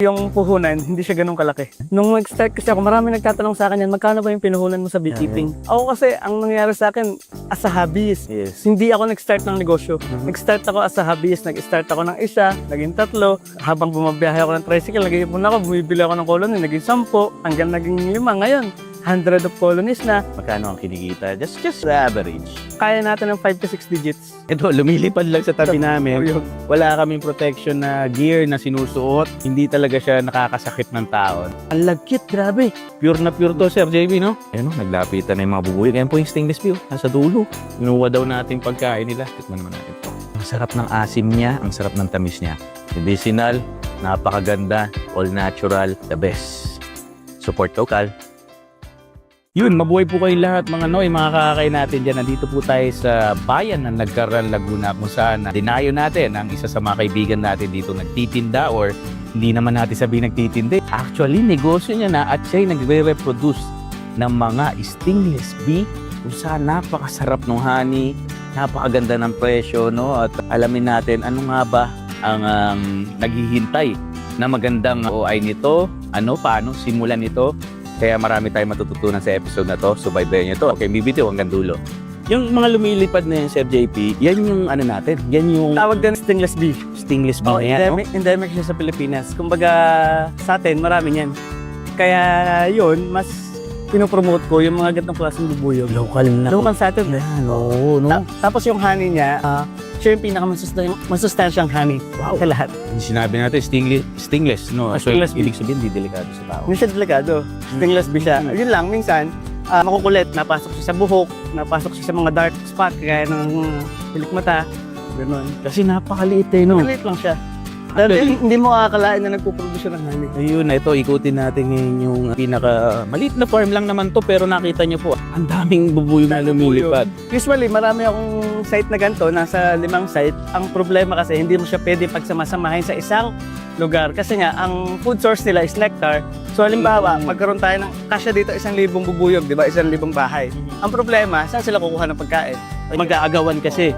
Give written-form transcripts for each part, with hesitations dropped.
Yung puhunan, hindi siya ganun kalaki. Nung nag-start kasi ako, marami nagtatanong sa akin yan, magkano ba yung pinuhunan mo sa beekeeping? Ako kasi, ang nangyari sa akin, as a hobbyist. Yes. Hindi ako nag-start ng negosyo. Nag-start ako as a hobbyist, nag-start ako ng isa, naging 3. Habang bumabiyahe ako ng tricycle, nag-iipon ako, bumibili ako ng colony, naging 10, hanggang naging 5. Ngayon, 100 of colonies na. Magkano ang kinikita? Just the average. Kaya natin ng 5 to 6 digits. Ito, lumilipad lang sa tabi namin. Uyog. Wala kaming protection na gear na sinusuot. Hindi talaga siya nakakasakit ng tao. Ang lagkit, grabe. Pure na pure to, Sir JB, no? Ayun, naglapitan na yung mga bubuyo. Kaya po yung stainless steel, nasa dulo. Inuwa daw natin pagkain nila. Tikman naman natin to. Ang sarap ng asim niya, ang sarap ng tamis niya. Medicinal, napakaganda, all natural, the best. Support local. Yun, mabuhay po kayong lahat mga Noy, mga kakakain natin dyan. Nandito po tayo sa bayan ng Nagkaran, Laguna kung saan dinayo natin ang isa sa mga kaibigan natin dito nagtitinda or hindi naman natin sabihin nagtitindi. Actually, negosyo niya na at siya'y nagre-reproduce ng mga stainless bee kung saan napakasarap ng honey, napakaganda ng presyo, no? At alamin natin ano nga ba ang naghihintay na magandang OI nito, paano simulan nito. Kaya marami tayong matututunan sa episode na to. Subaybayan nyo to. Okay, bibitiw hanggang dulo. Yung mga lumilipad na yun, Sir JP, yan yung natin. Yan yung Tawag din stainless bee. stainless bee Oh, na yan, no? endemic siya sa Pilipinas. Kumbaga, sa atin, marami niyan. Kaya yun, mas pinopromote ko yung mga ganitong klaseng bubuyog. Local na. Local sa atin. Yan, oo, no? Tapos yung honey niya, siya yung pinakamasustansyang honey sa lahat. Sinabi natin, stainless, no? So, Stainless bee. ibig sabihin, di delikado sa tao. Hindi siya delikado. Stainless bee siya. Yun lang, minsan, makukulit, napasok siya sa buhok, napasok siya sa mga dark spot, kaya ng pilik mata. Ganun. Kasi napakaliit no? Maliit lang siya. Dahil hindi mo akalain na nagpuproduce siya ng honey. Ayun, ito, ikutin natin ngayon yung pinaka maliit na farm lang naman to, pero nakita nyo po, ang daming bubuyog na lumilipad. Usually, marami akong site na ganito, nasa 5 site. Ang problema kasi, hindi mo siya pwede pagsamasamahin sa isang lugar. Kasi nga, ang food source nila is nectar. So, halimbawa, magkaroon tayo ng kasya dito 1,000 bubuyog, di ba? 1,000 bahay. Ang problema, saan sila kukuha ng pagkain? Mag-aagawan kasi.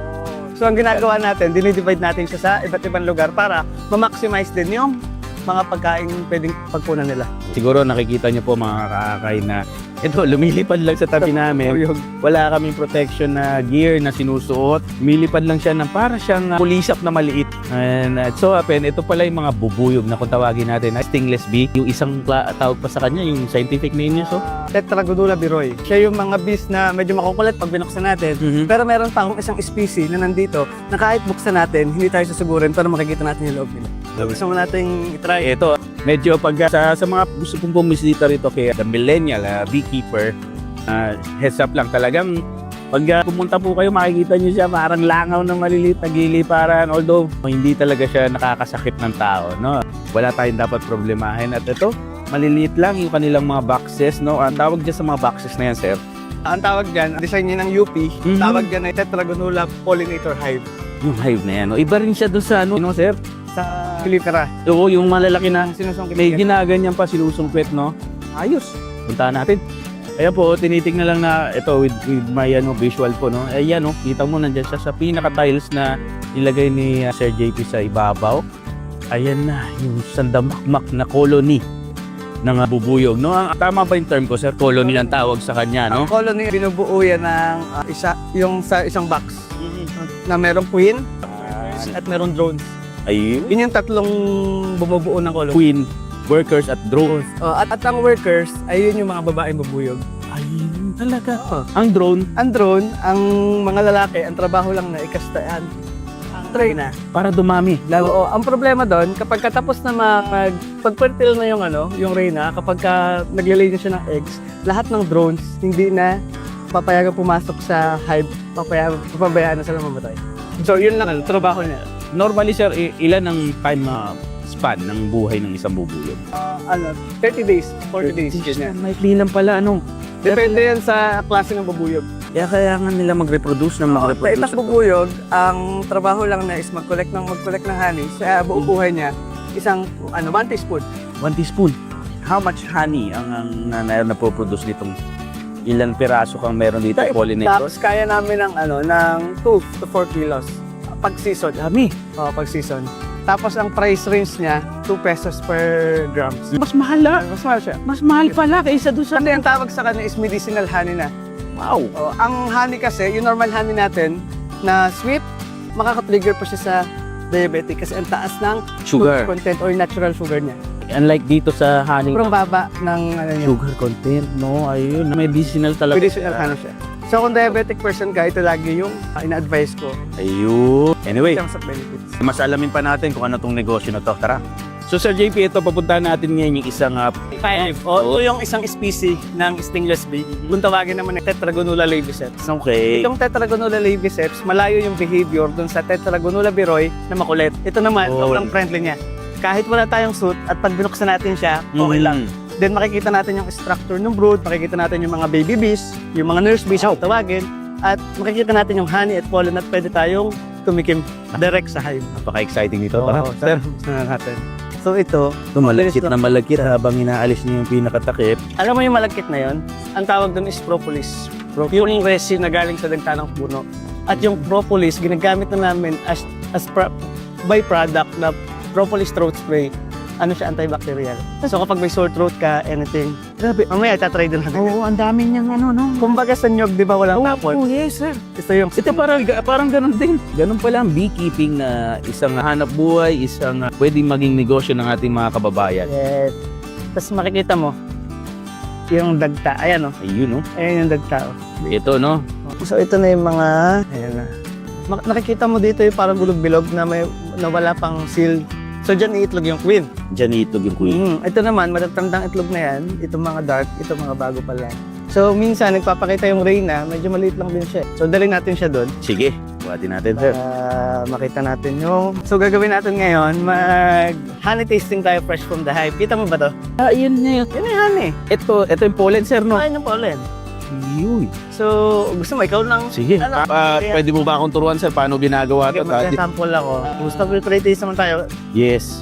So, ang ginagawa natin, dinidivide natin siya sa iba't ibang lugar para ma-maximize din yung mga pagkain pwedeng pagpunan nila. Siguro nakikita nyo po mga kakakain na ito, lumilipad lang sa tabi namin. Wala kaming protection na gear na sinusuot. Lumilipad lang siya na para siyang pulisap na maliit. And so happen, ito pala yung mga bubuyog na kung tawagin natin na stainless bee. Yung isang tawag pa sa kanya, yung scientific name niya. So, Tetragonula biroy. Siya yung mga bees na medyo makukulit pag binuksan natin. Pero meron pa akong isang species na nandito na kahit buksan natin, hindi tayo susugurin pero makikita natin yung loob nila. Gusto mo nating itry. ito, medyo pag sa mga gusto pong bumisita rito kay the millennial beekeeper, heads up lang talagang pag pumunta po kayo makikita niyo siya parang langaw na maliliit na giliparan, although hindi talaga siya nakakasakit ng tao, no? Wala tayong dapat problemahin at ito maliliit lang yung kanilang mga boxes, no? Ang tawag dyan sa mga boxes na yan, sir, Ang tawag dyan, design niya ng UP, tawag dyan ay Tetragonula pollinator hive yung hive na yan, no? Iba rin siya doon sa sir, sa Pilipera. oo, yung malalaki na Sinusungkit may niya. ginaganyan pa, sinusungkwet, no? Ayos. Puntahan natin. Ayan po, tinitingnan lang na ito with my visual po, no? Ayan, no? Kita mo nandiyan siya sa pinaka-tiles na nilagay ni Sir JP sa ibabaw. Ayan na, yung sandamakmak na colony ng bubuyog, no? Tama ba yung term ko, Sir? Colony ang tawag sa kanya, no? Ang colony, binubuo yan ng yung sa isang box na merong queen at merong drones. Ayun. Yun yung tatlong bumubuo ng colony. Queen, workers at drones. At ang workers, ayun yung mga babaeng bubuyog. Ayun talaga. Ang drone, Ang drone, ang mga lalaki, ang trabaho lang na ikastayan. Try na. para dumami. Oo, ang problema doon, kapag katapos na pag-fertile na yung reyna, kapag naglilay na siya ng eggs, lahat ng drones hindi na papayagan pumasok sa hive, papabayaan na sila mamatay. So, yun lang, trabaho niya. Normally, Sir, ilan ang time span ng buhay ng isang bubuyog? 30 days, 40 days. Ganyan. Maikli lang pala, Depende yan sa klase ng bubuyog. Kaya nga nila mag-reproduce ng Sa itas bubuyog, ang trabaho lang na is mag-collect ng honey. Sa buong buhay niya, isang 1 teaspoon. 1 teaspoon. How much honey ang napoproduce nitong ilan piraso kang meron dito pollinators? Tapos kaya namin ng 2 to 4 kilos pag season. Dami. Pag season. Tapos ang price range niya, 2 pesos per grams. Mas mahal ah. Mas mahal siya. Mas mahal pala kaysa doon sa... Kasi ang tawag sa kanya is medicinal honey na. Wow. Ang honey kasi, yung normal honey natin na sweet, makaka-trigger pa siya sa diabetic kasi ang taas ng Sugar. content or natural sugar niya. Unlike dito sa honey, Sobrang baba ng ano niya. sugar content, no? Ayun, medicinal talaga. Medicinal honey siya. So kung diabetic person ka, ito lagi yung ina-advise ko. Ayun. Anyway, In terms of benefits. mas alamin pa natin kung ano tong negosyo na to. Tara. So Sir JP, ito papunta natin ngayon yung isang Ito yung isang species ng stingless bee. Kung tawagin naman ng Tetragonula laeviceps. okay. Itong Tetragonula laeviceps, malayo yung behavior dun sa Tetragonula beroy na makulit. Ito naman, Oh. sobrang friendly niya. Kahit wala tayong suit at pag binuksan natin siya, okay lang. Then makikita natin yung structure ng brood, makikita natin yung mga baby bees, yung mga nurse bees kung tawagin, at makikita natin yung honey at pollen at pwede tayong tumikim direct sa hive. Napaka-exciting nito. Tara, sir. Natin. So ito, malagkit na malagkit habang inaalis niyo yung pinakatakip. alam mo yung malagkit na yon? Ang tawag doon is propolis. Yung resin na galing sa dagta ng puno. At yung propolis, ginagamit na namin as byproduct na propolis throat spray. Ano siya, antibacterial. So kapag may sore throat ka, anything, grabe, mamaya itatry din natin. Oo, ang dami niyang ano, no? Kumbaga sa nyog, di ba walang tapon? Oh, yes, sir. Ito yung Ito parang ganun din. Ganun pala ang beekeeping na isang hanap buhay, isang pwedeng maging negosyo ng ating mga kababayan. Yes. Tapos makikita mo, yung dagta. Ayan o. Ayun, no? Ayan yung dagta. Ito, no? So ito na yung mga, ayan na. Nakikita mo dito yung parang bulog-bilog na wala pang seal. So dyan iitlog yung queen. Diyan itlog yung queen. Ito naman, matatandang itlog na yan. Itong mga dark, itong mga bago pa lang. So minsan, nagpapakita yung reyna, medyo maliit lang din siya. So dalhin natin siya doon. Sige, buhatin natin, sir. Makita natin yung... So gagawin natin ngayon, honey tasting tayo fresh from the hive. Kita mo ba to? Yun na yun. Yan yung honey. Ito yung pollen, sir, no? Ayun yung pollen. Yun. So, gusto mo, ikaw lang. Sige. Ano? Pwede mo ba akong turuan, sir, paano ginagawa Okay, ito? mag-sample ako. Gusto ko try taste naman tayo. Yes.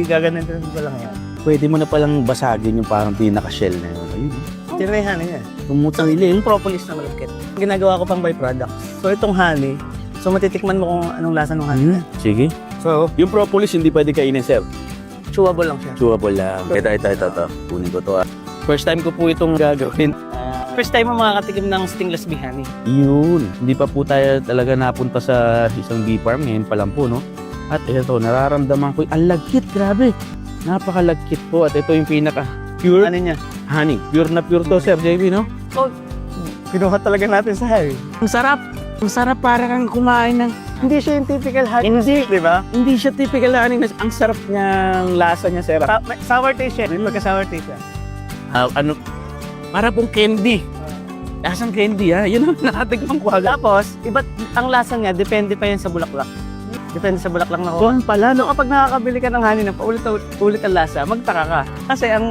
Gaganin ko lang yan. Pwede mo na palang basagin yung parang pinaka-shell na yun. Ayun. Ito na yung honey niya. Tumutang Yung propolis na malagkit. Ginagawa ko pang byproduct. So, itong honey, so matitikman mo kung anong lasa ng honey. Sige. So, Yung propolis hindi pwede kainin, sir. chewable lang siya. Chewable lang. Ito. Kunin ko to. First time ko po itong gagawin. First time mo makakatikim ng stingless bee honey. Yun. Hindi pa po tayo talaga napunta sa isang bee farm. Ngayon pa lang po, no? At ito, nararamdaman ko, ang lagkit, grabe. Napakalagkit po. At ito yung pinaka-pure Ano niya? honey. Pure na pure to, Sir JB, no? So, kinuha talaga natin sa hive. Ang sarap. Ang sarap para kang kumain ng... Hindi siya yung typical honey. Hindi. Di ba? Hindi siya typical honey. Ang sarap niyang lasa niya, Sir. Sour taste siya. May pagka-sour taste siya. Para pong candy. Lasang candy, ha? Yun ang nakatikman ko agad. Tapos, iba't ang lasa niya, depende pa yan sa bulaklak. Depende sa bulaklak na Kuhan pala, no? kapag nakakabili ka ng honey na paulit ang lasa, magtaka ka. Kasi ang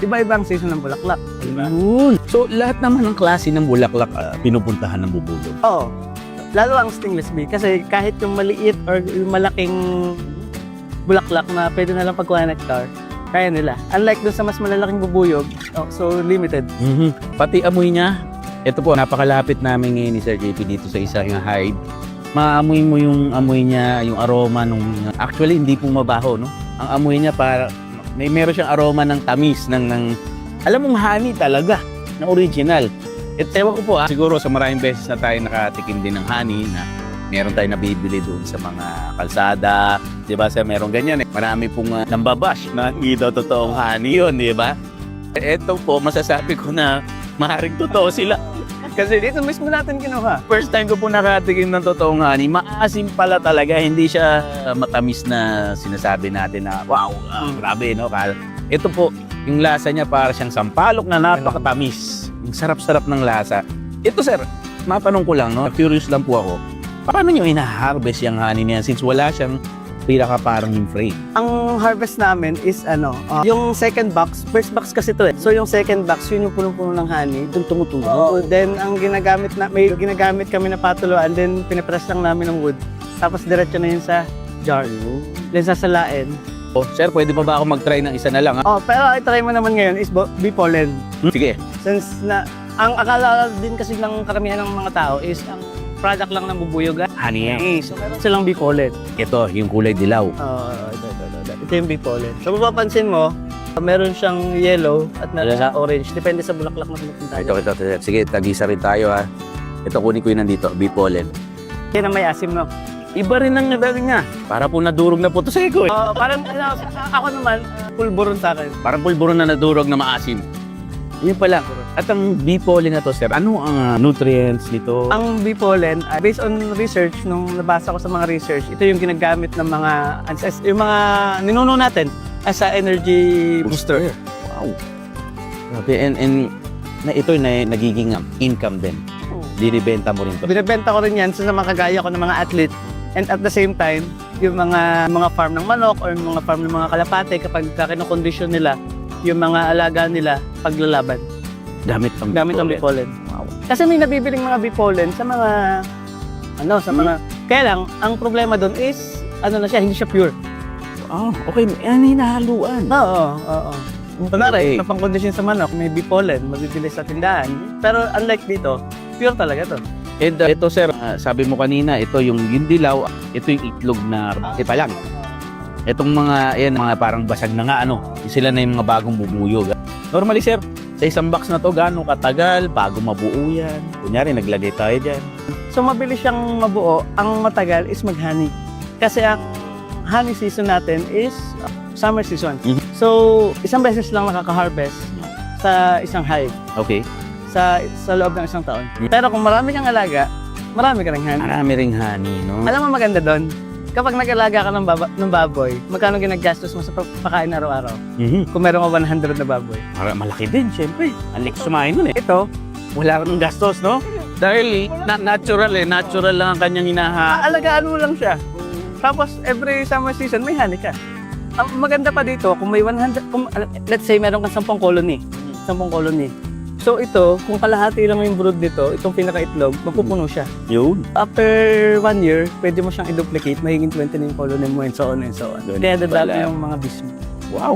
iba-ibang season ng bulaklak. Diba? Yun. So, lahat naman ng klase ng bulaklak pinupuntahan ng bubulog. Oo. Lalo ang stingless bee. Kasi kahit yung maliit or yung malaking bulaklak na pwede na lang pagkuha ng nectar, kaya nila. Unlike dun sa mas malalaking bubuyog, so limited. Pati amoy niya, ito po, napakalapit namin ngayon ni Sir JP dito sa isang hive. Maamoy mo yung amoy niya, yung aroma nung... Actually, hindi po mabaho, no? Ang amoy niya para... Meron siyang aroma ng tamis, ng alam mong honey talaga, na original. Ewan ko po, siguro sa maraming beses na tayo nakatikim din ng honey na meron tayong nabibili doon sa mga kalsada, di ba? Meron ganyan eh. Marami pong nambabash na hindi daw totoong honey yun, di ba? Ito po, masasabi ko na maaaring totoo sila. Kasi dito mismo natin kinuha. First time ko po nakatikim ng totoong honey, maasim pala talaga, hindi siya matamis na sinasabi natin na wow, grabe, no? Ito po, yung lasa niya para siyang sampalok na napakatamis. Yung sarap-sarap ng lasa. Ito sir, matanong ko lang, no? Curious lang po ako. Paano nyo ina-harvest yung honey niya since wala siyang pinaka parang yung frame? Ang harvest namin is yung second box. First box kasi to eh. So yung second box, yun yung punong-puno ng honey, dun tumutulo. Oh. Then ang may ginagamit kami na patuluan, then pinapress lang namin ng wood. Tapos diretso na yun sa jar. Then sasalain. Oh, sir, pwede pa ba ako mag-try ng isa na lang? Oh, pero i-try mo naman ngayon is bee pollen. Sige. Since na, ang akala din kasi ng karamihan ng mga tao is ang product lang ng bubuyog. Honey egg. So, meron silang bee pollen. Ito, yung kulay dilaw. Ito yung bee pollen. So, mapapansin mo, meron siyang yellow at meron siyang orange. Depende sa bulaklak na pinupunta niya. Ito. Sige, tagisa rin tayo ha. Ito, kunin ko yun nandito, bee pollen. Yan ang may asim, no? Iba rin ang nadaling niya. Para po nadurog na po ito sa ego eh. Parang, ako naman, pulburon sa akin. Parang pulburon na nadurog na maasim. Yun pala. At ang bee pollen na to, sir, ano ang nutrients nito? Ang bee pollen, based on research, nung nabasa ko sa mga research, ito yung ginagamit ng mga, yung mga ninuno natin as a energy booster. Wow. Grabe, and na ito na nagiging income din. Dinibenta mo rin to. Binibenta ko rin yan sa mga kagaya ko ng mga athlete. And at the same time, yung mga farm ng manok or yung mga farm ng mga kalapate, kapag kinokondisyon nila, yung mga alaga nila, paglalaban. Gamit ang Bee pollen. Wow. Kasi may nabibiling mga bee pollen sa mga, mga, kaya lang, ang problema doon is, hindi siya pure. Okay. Yan hinahaluan. Oo. Kunwari, sa pang-condition sa manok, may bee pollen, mabibili sa tindahan. Pero unlike dito, pure talaga to. And ito sir, sabi mo kanina, ito yung dilaw, ito yung itlog na pa lang. Itong mga parang basag na nga, sila na yung mga bagong bubuyog. Normally sir, sa isang box na to, gaano katagal bago mabuo yan? Kunyari, naglagay tayo dyan. So mabilis siyang mabuo, ang matagal is mag-honey. Kasi ang honey season natin is summer season. So, isang beses lang nakaka-harvest sa isang hive. Okay. Sa loob ng isang taon. Pero kung marami kang alaga, marami ka ng honey. Marami ring honey, no? Alam mo maganda doon? Kapag nag-alaga ka ng baboy, magkano ginagastos mo sa pagkain araw-araw? Kung meron ka 100 na baboy. Malaki din, syempre. Ang liks sumahin nun eh. Ito, Wala ka ng gastos, no? Dahil natural lang ang kanyang alagaan mo lang siya. Tapos, every summer season, may honey ka. Ang maganda pa dito, kung may 100, let's say meron kang 10 colony. 10 colony. So ito, kung kalahati lang yung brood nito, itong pinaka-itlog, mapupuno siya. Yun. After 1 year, pwede mo siyang i-duplicate, magiging 20 na yung colony mo and so on and so on. Kaya dadami yung mga bees mo. Wow.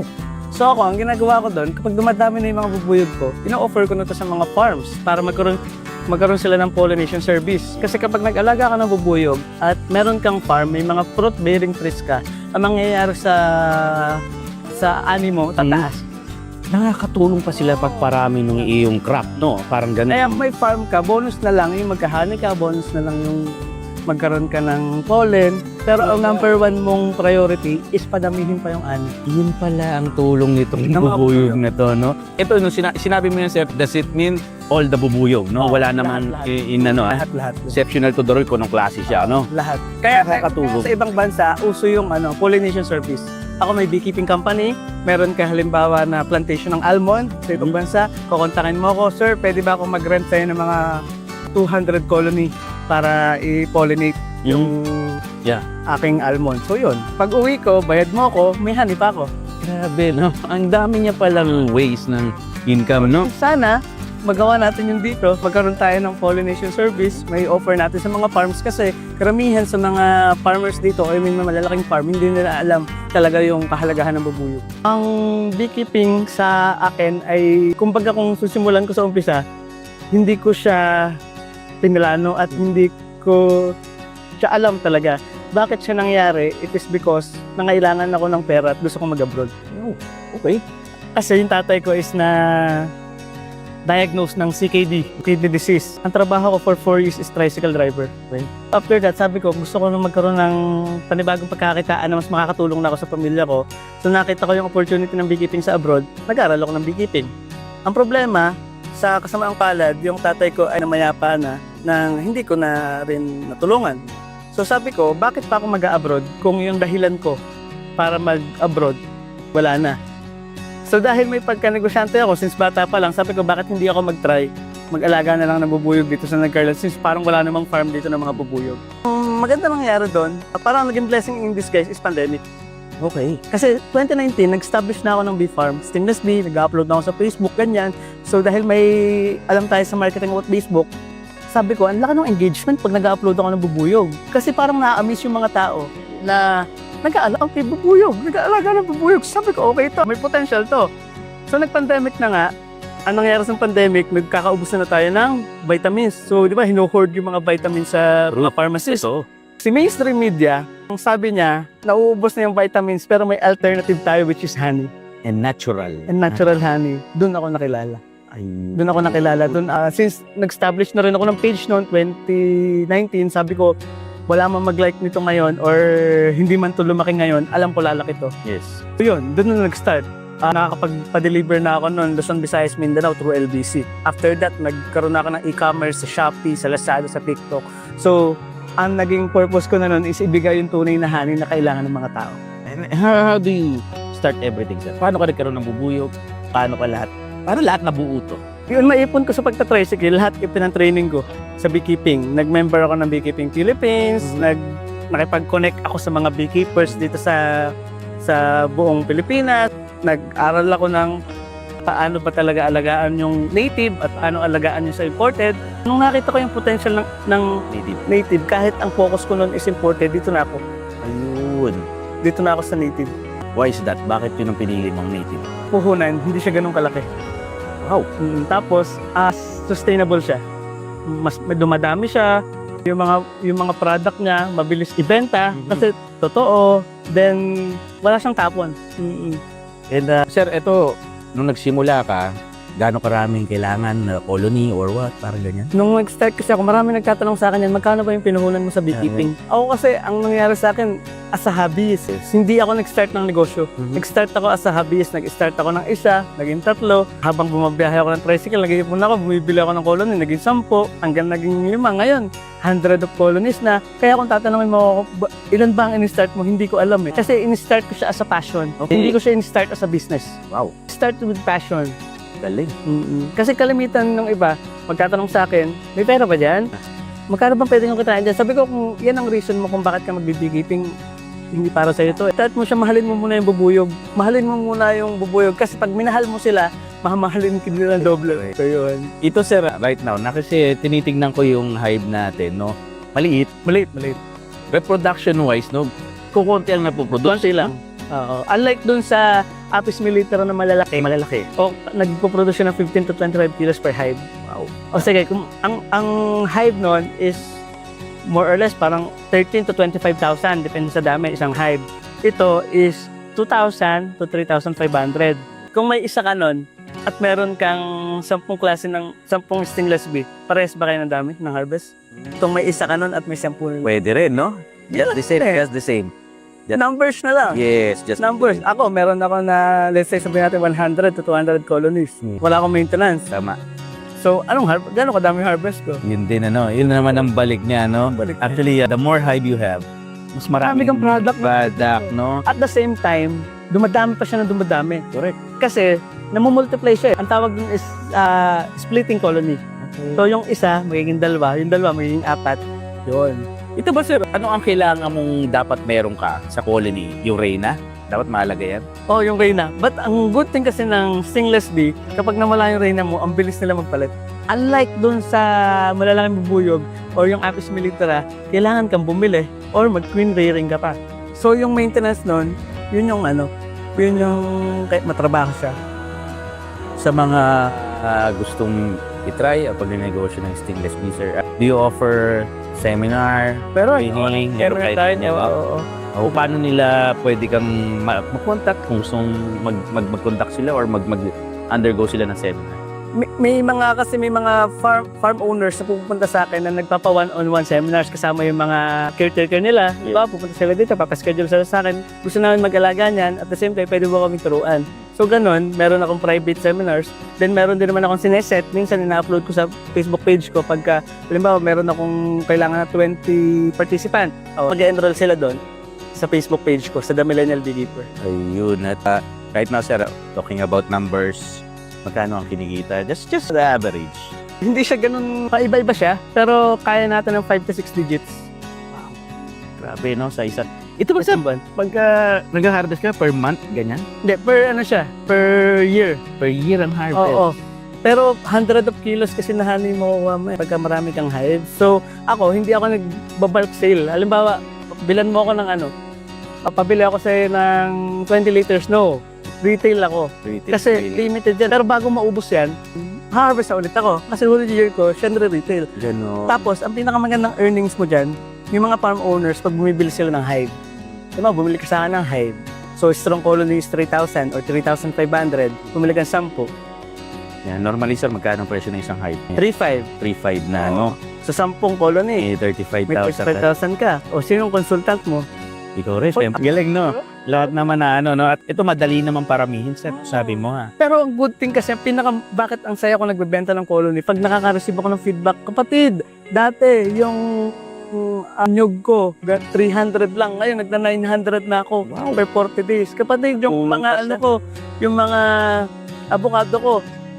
So ako, ang ginagawa ko doon, kapag dumadami na yung mga bubuyog ko, ina-offer ko na to sa mga farms para magkaroon sila ng pollination service. Kasi kapag nag-alaga ka ng bubuyog at meron kang farm, may mga fruit-bearing trees ka, ang mangyayari sa ani mo, tataas. Nakakatulong pa sila pagparami ng iyong crop, no? Parang ganun. Kaya may farm ka, bonus na lang yung magkahani ka, bonus na lang yung magkaroon ka ng pollen. Pero ang number 1 mong priority is padamihin pa yung ani. Yun pala ang tulong nitong bubuyog na to, no? Ito, no, sinabi mo yun, Sir, does it mean all the bubuyog, no? Wala naman Lahat. exceptional to the rule kung anong klase siya, no? Lahat. Kaya Nakakatulong. sa ibang bansa, uso yung pollination service. Ako may beekeeping company, meron ka halimbawa na plantation ng almond sa ibang bansa, kukontakin mo ako, sir, pwede ba akong mag-rent sa'yo ng mga 200 colony para i-pollinate yung aking almond. So yun, pag uwi ko, bayad mo ako, may honey pa ako. Grabe, no? Ang dami niya palang ways ng income, no? Sana, magawa natin yung dito, magkaroon tayo ng pollination service, may offer natin sa mga farms kasi karamihan sa mga farmers dito, may malalaking farm, hindi nila alam talaga yung kahalagahan ng bubuyog. Ang beekeeping sa akin ay, kumbaga kung susimulan ko sa umpisa, hindi ko siya pinilano at hindi ko siya alam talaga. Bakit siya nangyari? It is because nangailangan ako ng pera at gusto ko mag-abroad. Okay. Kasi yung tatay ko is na diagnosed ng CKD, kidney disease. Ang trabaho ko for 4 years is tricycle driver. Okay. After that, sabi ko, gusto ko na magkaroon ng panibagong pagkakitaan na mas makakatulong na ako sa pamilya ko. So nakita ko yung opportunity ng beekeeping sa abroad, nag-aaral ako ng beekeeping. Ang problema, sa kasamaang palad, yung tatay ko ay namayapa na nang hindi ko na rin natulungan. So sabi ko, bakit pa ako mag-abroad kung yung dahilan ko para mag-abroad, wala na. So dahil may pagkanegosyante ako, since bata pa lang, sabi ko, bakit hindi ako mag-try? Mag-alaga na lang ng bubuyog dito sa Nagcarlan, since parang wala namang farm dito ng mga bubuyog. Maganda nangyari doon, parang naging blessing in disguise is pandemic. Okay. Kasi 2019, nag-establish na ako ng bee farm, Stingless Bee, nag-upload na ako sa Facebook, ganyan. So dahil may alam tayo sa marketing about Facebook, sabi ko, ang laki ng engagement pag nag-upload ako ng bubuyog. Kasi parang na-amaze yung mga tao na nag-aalaga, okay, bubuyog, nag-aalaga ng bubuyog. Sabi ko, okay to, may potential to. So nag-pandemic na nga, ang nangyari sa pandemic, nagkakaubos na tayo ng vitamins. So di ba, hino-hoard yung mga vitamins sa mga pharmacies. Si mainstream media, ang sabi niya, nauubos na yung vitamins pero may alternative tayo which is honey. And natural. And natural honey. Doon ako nakilala. Ay, Doon ako nakilala. Since nag-establish na rin ako ng page noon, 2019, sabi ko, wala man mag-like nito ngayon or hindi man to lumaki ngayon, alam ko lalaki to. yes. So yun, doon na nag-start. Nakakapag-deliver na ako noon, Luzon, Visayas, Mindanao through LBC. After that, nagkaroon na ako ng e-commerce sa Shopee, sa Lazada, sa TikTok. So, ang naging purpose ko na noon is ibigay yung tunay na honey na kailangan ng mga tao. And how do you start everything, sir? Paano ka nagkaroon ng bubuyog? Paano lahat nabuo to? Yun, maipon ko sa pagta-tricycle, lahat ipinang-training ko sa beekeeping. Nag-member ako ng Beekeeping Philippines, nakipag-connect ako sa mga beekeepers dito sa buong Pilipinas. Nag-aral ako ng paano ba talaga alagaan yung native at paano alagaan yung sa imported. Nung nakita ko yung potential ng native, kahit ang focus ko noon is imported, dito na ako. Ayun. Dito na ako sa native. Why is that? Bakit yun ang pinili mong native? Puhunan, hindi siya ganun kalaki. Wow. Tapos, sustainable siya. Mas dumadami siya. Yung mga product niya, mabilis ibenta. Kasi totoo. Then, wala siyang tapon. And sir, ito, nung nagsimula ka, gaano karaming kailangan na colony or what? Parang ganyan? Nung nag-start kasi ako, marami nagtatanong sa akin yan, magkano ba yung pinuhunan mo sa beekeeping? Ako kasi, ang nangyari sa akin, as a hobbyist. Hindi ako nag-start ng negosyo. Nag-start ako as a hobbyist. Nag-start ako ng isa, naging 3. Habang bumabiyahe ako ng tricycle, nag-iipon ako, bumibili ako ng colony, naging 10, hanggang naging 5. Ngayon, 100 of colonies na. Kaya kung tatanungin mo ako, ilan ba ang in-start mo? Hindi ko alam eh. Kasi in-start ko siya as a passion. Okay. Hindi ko siya in-start as a business. Wow. Start with passion. Galing. Kasi kalimitan ng iba, magtatanong sa akin, may pera ba dyan? Magkano bang pwede nyo kitain dyan? Sabi ko, kung yan ang reason mo kung bakit ka magbe-beekeeping, hindi para sa'yo to. Start mo siya, mahalin mo muna yung bubuyog. Mahalin mo muna yung bubuyog. Kasi pag minahal mo sila, mamahalin ka nila doble. So yun. Ito sir, right now, na kasi tinitignan ko yung hive natin, no? Maliit. Maliit. Reproduction-wise, no? Kukunti ang napoproduce. Konti lang. Unlike dun sa Apis mellifera na malalaki. O nagpo-produce siya ng 15 to 25 kilos per hive. Wow. O sige, kung ang hive nun is more or less parang 13 to 25,000 depende sa dami isang hive. Ito is 2,000 to 3,500. Kung may isa ka nun at meron kang 10 klase ng 10 stingless bee, parehas ba kayo ng dami ng harvest? Kung may isa ka nun at may 10 nun. Pwede rin, no? Just the same, just the same. Numbers na lang. Yes, just Numbers. Ako, meron ako na, let's say, sabihin natin 100 to 200 colonies. Wala akong maintenance. Tama. So, gano'ng kadami harvest ko? Yun din, ano? Yun naman ang balik niya, no? Actually, the more hive you have, mas marami kang product. no? At the same time, dumadami pa siya na dumadami. Correct. Kasi, namumultiply siya. Ang tawag dun is splitting colony. Okay. So, yung isa, magiging 2. Yung 2, magiging 4. Yun. Ito ba, sir? Ano ang kailangan mong dapat meron ka sa colony? Yung reyna? Dapat mahalaga yan? Oh, yung reyna. But ang good thing kasi ng stingless bee, kapag nawala yung reyna mo, ang bilis nila magpalit. Unlike dun sa malalaking bubuyog or yung Apis mellifera, kailangan kang bumili or mag-queen rearing ka pa. So yung maintenance nun, yun yung matrabaho siya. Sa mga gustong itry o pag-negosyo ng stingless bee, sir, do you offer seminar, Pero training, meron tayo niya. Oo. O paano nila pwede kang mag-contact kung gusto mag-contact sila or mag-undergo sila ng seminar? May mga farm owners na pupunta sa akin na nagpapa one-on-one seminars kasama yung mga caretaker nila. Diba? Pupunta sila dito, papaschedule sila sa akin. Gusto namin mag-alaga niyan. At the same time, pwede mo kami turuan. So ganun, meron akong private seminars. Then meron din naman akong sineset. Minsan ina-upload ko sa Facebook page ko pagka, halimbawa, meron akong kailangan na 20 participant. Mag-enroll sila doon sa Facebook page ko, sa The Millennial Beekeeper. Ayun. At right now, sir, talking about numbers, magkano ang kinikita? Just the average. Hindi siya ganun, iba-iba siya, pero kaya natin ng 5 to 6 digits. Wow. Grabe, no? Sa isa. Ito ba, sir? Pagka nag-harvest ka per month, ganyan? Hindi, per year. Per year ang harvest? Oo. Pero 100 of kilos kasi na honey makukuha mo pagka marami kang hive. So, hindi ako nag-bulk sale. Halimbawa, bilan mo ako ng papabili ako sa'yo ng 20 liters, no. Retail ako. Kasi limited yan. Pero bago maubos yan, harvest na ulit ako. Kasi whole year ko, siya retail. Gano'n. Tapos, ang pinakamagandang earnings mo dyan, yung mga farm owners, pag bumibili sila ng hive, diba, bumili ka sa akin ng hive. So, strong colony is 3,000 or 3,500. Bumili ka ng 10. Yan, normally sir, magkano ang presyo ng isang hive? 3,500. 3.5 na, no? Sa 10 colony, Eh, may 35,000 35,000 ka. O, sinong consultant mo? Ikaw rin, galing, no? Lahat naman na ano, no? At ito madali naman paramihin, sir. Sabi mo, ha? Pero ang good thing kasi, bakit ang saya ko nagbebenta ng colony, pag nakaka-receive ako ng feedback, kapatid, dati, yung anyog ko, 300 lang. Ngayon, nagna-900 na ako. Wow. Per 40 days. Kapatid, yung mga ano ko, yung mga avocado ko,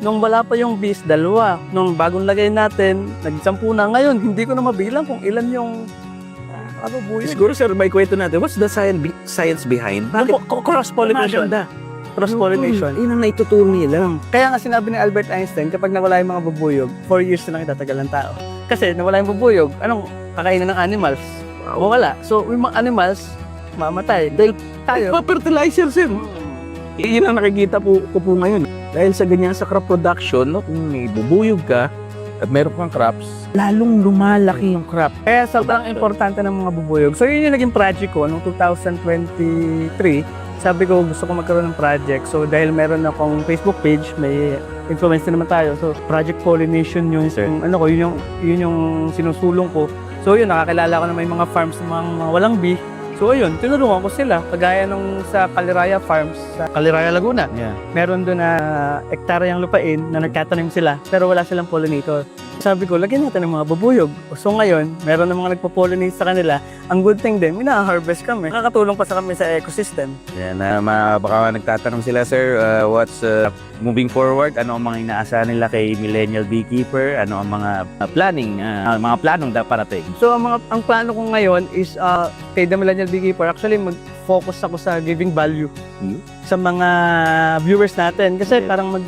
nung wala pa yung bees, 2. Nung bagong lagay natin, nag-10 na. Ngayon, hindi ko na mabilang kung ilan yung buyog. Siguro, sir, may kwento natin. What's the science behind? Bakit? Cross-pollination. Maganda. Cross-pollination. Yun ang naituturo nila. Kaya nga sinabi ni Albert Einstein, kapag nawala yung mga bubuyog, 4 years na lang itatagal ng tao. Kasi nawala yung bubuyog, anong kakainin ng animals? Mawala. So, yung mga animals, mamatay. Dahil tayo. Pa-fertilizer, sir. Yun ang nakikita ko po ngayon. Dahil sa ganyan sa crop production, no, kung may bubuyog ka at meron kang crops, lalong lumalaki yung crop. Kaya sobrang importante ng mga bubuyog. So, yun yung naging project ko noong 2023. Sabi ko, gusto ko magkaroon ng project. So, dahil meron akong Facebook page, may influence din naman tayo. So, Project Pollination yun. Sir. Yun yung sinusulong ko. So, yun, nakakilala ko na may mga farms na mga walang bee. So, ayun, tinulungan ko sila. Kagaya nung sa Caliraya Farms, sa Caliraya, Laguna. Yeah. Meron doon na ektaryang lupain na nagtatanim sila, pero wala silang pollinator. Sabi ko, lagyan natin ng mga bubuyog. So ngayon, meron na mga nagpo-pollinate sa kanila. Ang good thing din, mina-harvest kami. Nakakatulong pa sa kami sa ecosystem. Yan, baka nagtatanong sila, sir, what's moving forward? Ano ang mga inaasahan nila kay Millennial Beekeeper? Ano ang mga planong parating? So ang plano ko ngayon is kay The Millennial Beekeeper, actually mag-focus ako sa giving value sa mga viewers natin. Kasi parang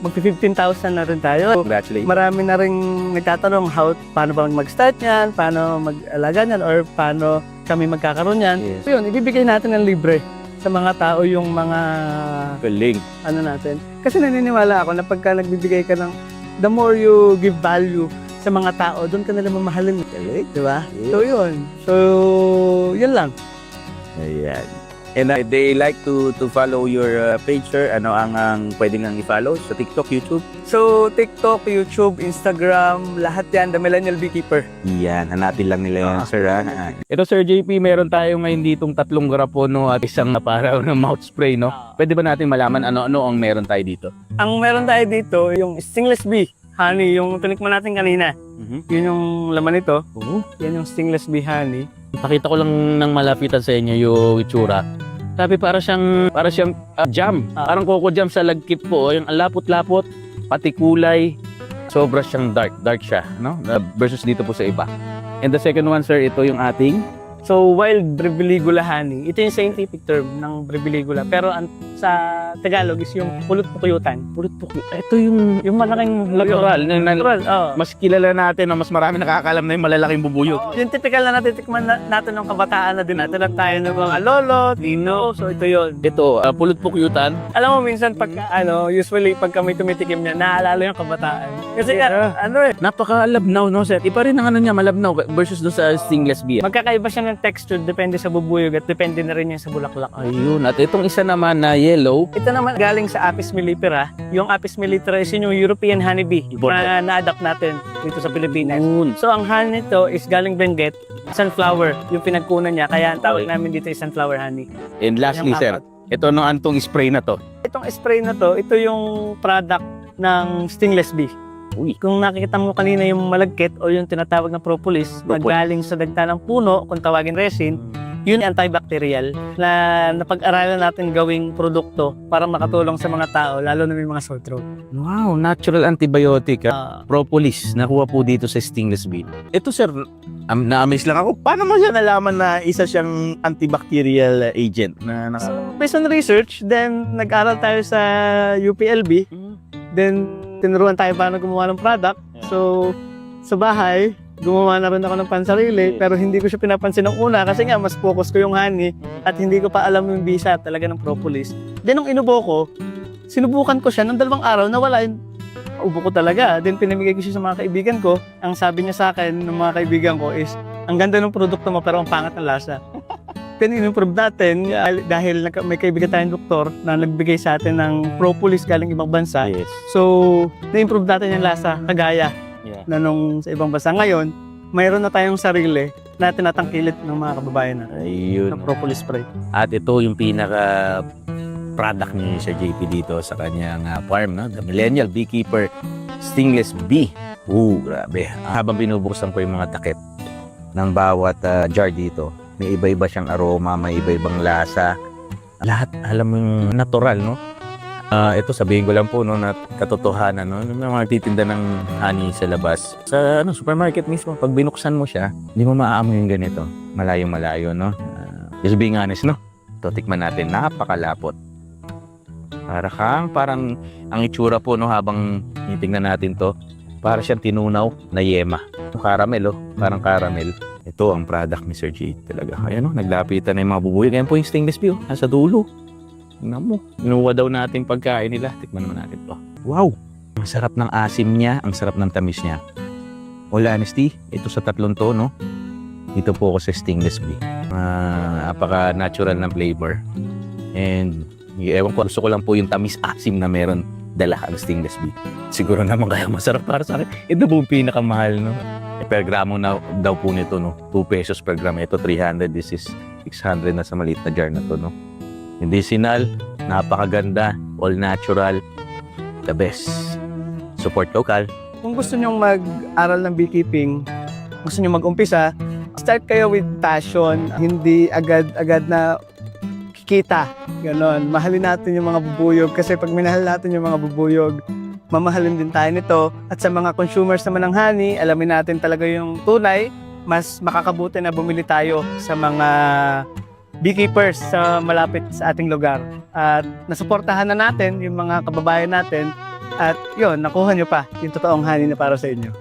mag-15,000 na rin tayo. Congratulations. Marami na rin nagtatanong paano ba mag-start yan, paano mag-alaga yan, or paano kami magkakaroon yan. Yes. So yun, ibibigay natin ng libre sa mga tao yung mga Galing. natin. Kasi naniniwala ako na pagka nagbibigay ka ng, the more you give value sa mga tao, doon ka nila mamahalin. Di ba? Yes. So yun. So, yun lang. Ayan. And they like to follow your page, sir. Ano ang pwede nang i-follow sa TikTok, YouTube? So, TikTok, YouTube, Instagram, lahat yan, The Millennial Beekeeper. Yan, hanapin lang nila yan, sir. Ito, Sir JP, meron tayo ngayon ditong 3 grapono at isang para ng mouth spray, no? Pwede ba natin malaman ano-ano ang meron tayo dito? Ang meron tayo dito, yung stingless bee honey, yung tinikman natin kanina. Yun yung laman nito. Yan yung stingless bee honey. Pakita ko lang ng malapitan sa inyo yung itsura. Sabi para siyang jam. Parang coco jam sa lagkit po. Yung lapot-lapot, pati kulay. Sobra siyang dark siya, no? Versus dito po sa iba. And the second one, sir, ito yung ating So, wild Breviligula honey. Ito yung scientific term ng Breviligula. Pero sa Tagalog is yung pulot-pukuyutan. Ito yung malaking natural. Natural, oo. Mas kilala natin, no? Mas marami nakakalam na yung malalaking bubuyog. Yung typical na natin natin ng kabataan na din natin lang tayo ng mga lolo, tino. So, ito yun. Ito, pulot-pukyutan. Alam mo, minsan pagka, usually pag kami tumitikim niya, naalala yung kabataan. Kasi Napaka-labnaw, no, sir? Iba rin ang niya, malabnaw versus doon sa stingless bee. magkakaiba siya ng texture, depende sa bubuyog at depende na rin yan sa bulaklak. Ayun, at itong isa naman na yellow. Ito naman galing sa Apis mellifera. Yung Apis mellifera is yung European honeybee na na-adapt natin dito sa Pilipinas. Yun. So ang honey nito is galing Benguet, sunflower, yung pinagkunan niya. Kaya ang tawag namin dito is sunflower honey. And lastly, Yung sir, ito no antong spray na to. Itong spray na to, ito yung product ng stingless bee. Uy. Kung nakikita mo kanina yung malagkit o yung tinatawag na propolis, galing sa dagta ng puno, kung tawagin resin, yun antibacterial na napag-aralan natin gawing produkto para makatulong sa mga tao, lalo na may mga sore throat. Wow, natural antibiotic. Propolis, nakuha po dito sa stingless bee. Ito, sir, na-amaze lang ako. Paano mo siya nalaman na isa siyang antibacterial agent? So, based on research, then nag-aral tayo sa UPLB, then tinuruan tayo paano gumawa ng product. So, sa bahay, gumawa na rin ako ng pansarili, pero hindi ko siya pinapansin ng una kasi nga mas focus ko yung honey at hindi ko pa alam yung bisa talaga ng propolis. Then nung inubo ko, sinubukan ko siya ng 2 araw, nawala yung ubo ko talaga. Then pinamigay ko siya sa mga kaibigan ko. Ang sabi niya sa akin ng mga kaibigan ko is, ang ganda ng produkto mo pero ang pangat ng lasa. In-improve natin dahil may kaibigan tayong doktor na nagbigay sa atin ng propolis galing ibang bansa. Yes. So, na-improve natin yung lasa kagaya Yeah. na nung sa ibang bansa. Ngayon, mayroon na tayong sarili na tinatangkilit ng mga kababayan na Ayun. ng propolis spray. At ito yung pinaka product ni Sir JP dito sa kanyang farm, no? The Millennial Beekeeper Stingless Bee. Grabe. Habang binubuksan ko yung mga takip ng bawat jar dito, may iba-iba siyang aroma, may iba-ibang lasa. Lahat, alam mo yung natural, no? Ito sabihin ko lang po, no, na katotohanan, no? Yung mga nagtitinda ng honey sa labas. Sa supermarket mismo, pag binuksan mo siya, hindi mo maaamoy yung ganito. Malayo-malayo, no? Just being honest, no? Ito, tikman natin. Napakalapot. Parang ang itsura po, no, habang titingnan natin to, para siyang tinunaw na yema. Caramel, oh. Parang caramel. Ito ang product ni Sir G talaga. Ayan, no, naglapitan na yung mga bubuyo. Ayan po yung stainless steel, nasa dulo. Tingnan mo. Inuwa daw natin pagkain nila. Tikman naman natin to. Wow! Ang sarap ng asim niya, ang sarap ng tamis niya. All honesty, ito sa tatlong to, no? Dito po ako sa stainless bee. Napaka-natural ng flavor. And, ewan ko, gusto ko lang po yung tamis-asim na meron dala ang stainless bee. Siguro naman kaya masarap para sa akin. Ito po yung pinakamahal, no? Per gramo na daw po nito, no? 2 pesos per gram. Ito 300, this is 600 na sa maliit na jar na to, no? Medicinal, napakaganda, all natural, the best. Support local. Kung gusto nyong mag-aral ng beekeeping, gusto nyong mag-umpisa, start kayo with passion, hindi agad-agad na kikita. Ganon. Mahalin natin yung mga bubuyog kasi pag minahal natin yung mga bubuyog, mamahalin din tayo nito. At sa mga consumers naman ng honey, alamin natin talaga yung tunay, mas makakabuti na bumili tayo sa mga beekeepers sa malapit sa ating lugar. At nasuportahan na natin yung mga kababayan natin at yun, nakuha nyo pa yung totoong honey na para sa inyo.